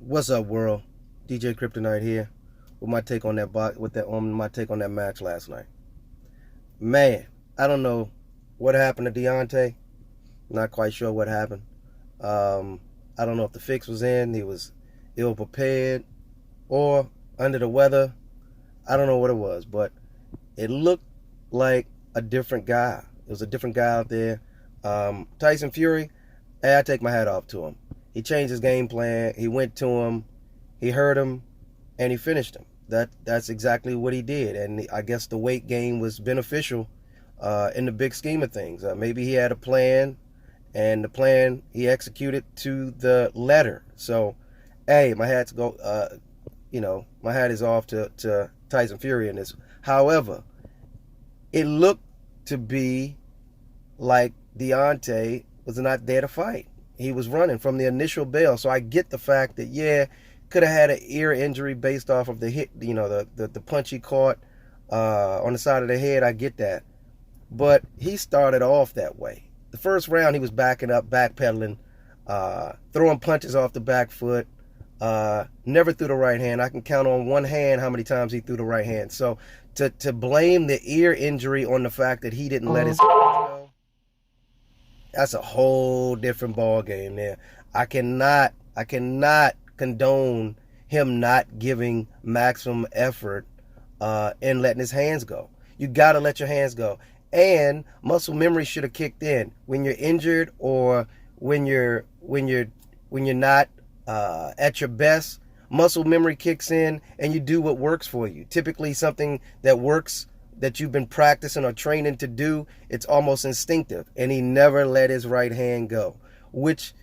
What's up, world? DJ Kryptonite here with my take on that my take on that match last night. Man, I don't know what happened to Deontay. Not quite sure what happened. I don't know if the fix was in. He was ill prepared or under the weather. I don't know what it was, but it looked like a different guy. It was a different guy out there. Tyson Fury, hey, I take my hat off to him. He changed his game plan. He went to him. He hurt him, and he finished him. That's exactly what he did. And I guess the weight gain was beneficial in the big scheme of things. Maybe he had a plan, and the plan he executed to the letter. So, hey, my hat is off to Tyson Fury in this. However, it looked to be like Deontay was not there to fight. He was running from the initial bell. So I get the fact that, yeah, could have had an ear injury based off of the hit, the punch he caught on the side of the head. I get that. But he started off that way. The first round, he was backing up, backpedaling, throwing punches off the back foot, never threw the right hand. I can count on one hand how many times he threw the right hand. So to blame the ear injury on the fact that he didn't let his hands go, that's a whole different ball game there. I cannot condone him not giving maximum effort and letting his hands go. You got to let your hands go. And muscle memory should have kicked in when you're injured or when you're not at your best. Muscle memory kicks in and you do what works for you. Typically something that works, that you've been practicing or training to do, it's almost instinctive. And he never let his right hand go, which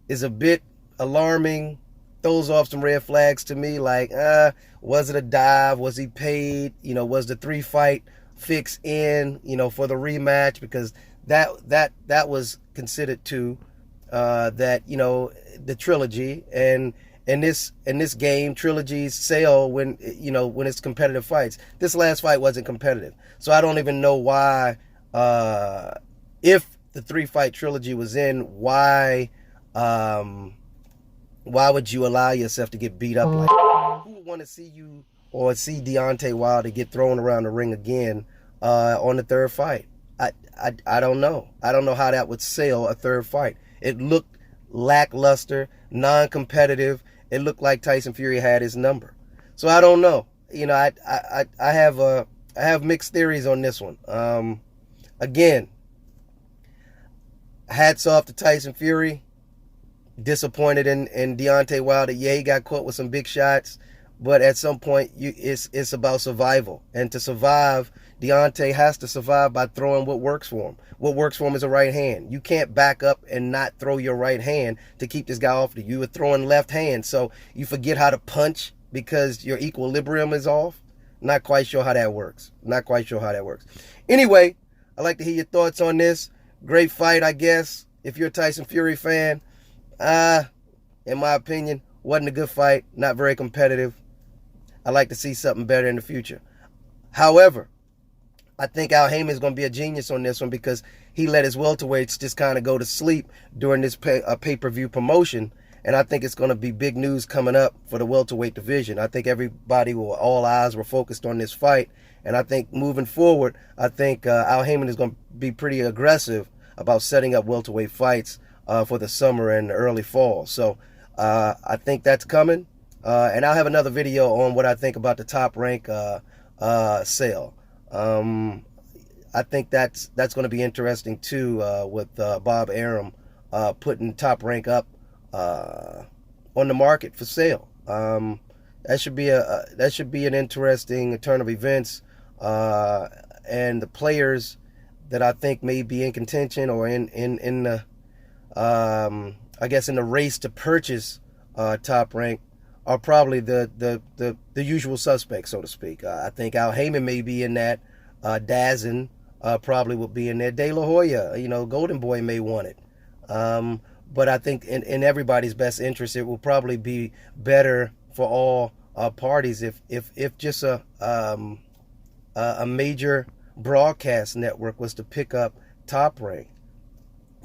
is a bit alarming, throws off some red flags to me, like, was it a dive? Was he paid? Was the 3-fight fix in, for the rematch? Because that was considered to the trilogy, and in this game, trilogies sell when it's competitive fights. This last fight wasn't competitive, so I don't even know why. If the 3-fight trilogy was in, why would you allow yourself to get beat up like that? Who would want to see you or see Deontay Wilder get thrown around the ring again on the third fight? I don't know. I don't know how that would sell a third fight. It looked lackluster, non-competitive. It looked like Tyson Fury had his number. So I don't know. I have mixed theories on this one. Again, hats off to Tyson Fury. Disappointed in Deontay Wilder. Yeah, he got caught with some big shots, but at some point, it's about survival. And to survive, Deontay has to survive by throwing what works for him. What works for him is a right hand. You can't back up and not throw your right hand to keep this guy off. You were throwing left hand, so you forget how to punch because your equilibrium is off. Not quite sure how that works. Anyway, I'd like to hear your thoughts on this. Great fight, I guess, if you're a Tyson Fury fan. In my opinion, wasn't a good fight. Not very competitive. I'd like to see something better in the future. However, I think Al Heyman is going to be a genius on this one because he let his welterweights just kind of go to sleep during this pay-per-view promotion. And I think it's going to be big news coming up for the welterweight division. I think all eyes were focused on this fight. And I think moving forward, Al Heyman is going to be pretty aggressive about setting up welterweight fights for the summer and the early fall. So I think that's coming. And I'll have another video on what I think about the Top Rank sale. I think that's going to be interesting too, with Bob Arum putting Top Rank up on the market for sale. That should be an interesting turn of events, and the players that I think may be in contention or in the I guess in the race to purchase Top Rank are probably the usual suspects, so to speak. I think Al Heyman may be in that. Dazin probably will be in there. De La Hoya, Golden Boy may want it. But I think in everybody's best interest, it will probably be better for all parties if just a major broadcast network was to pick up Top Rank.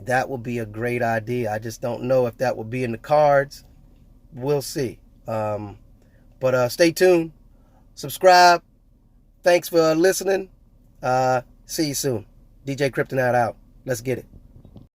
That would be a great idea. I just don't know if that will be in the cards. We'll see. But stay tuned. Subscribe. Thanks for listening. See you soon. DJ Kryptonite out. Let's get it.